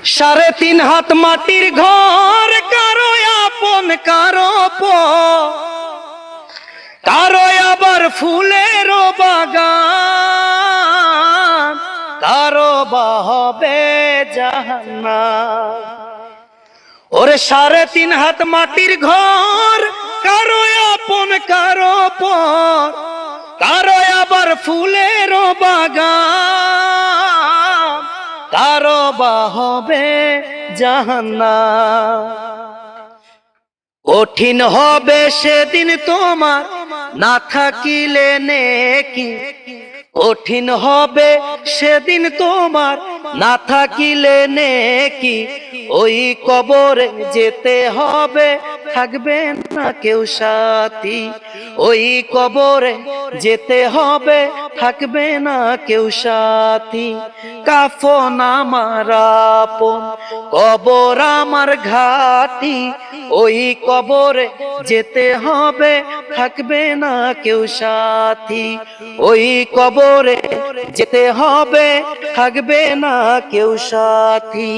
3.5 হাত মাটির ঘর, কারো আপন কারো পর, কারো আবার ফুলের বাগান, কারো বা হবে জাহান্নাম। ওরে 3.5 হাত মাটির ঘর, কারো আপন কারো পর, কারো আবার ফুলের বাগান, কারো বা হবে জাহান্নাম। কঠিন হবে সেদিন তোমার না থাকিলে নেকি, কঠিন হবে সেদিন তোমার না থাকিলে নেকি। ওই কবরে যেতে হবে, থাকবে না কেউ সাথী। ওই কবরে যেতে হবে, থাকবে না কেউ সাথী। কাফন আমার আপন, কবর আমার ঘাটি। ওই কবরে যেতে হবে, থাকবে না কেউ সাথী। ওই কবরে যেতে হবে, থাকবে না কেউ সাথী।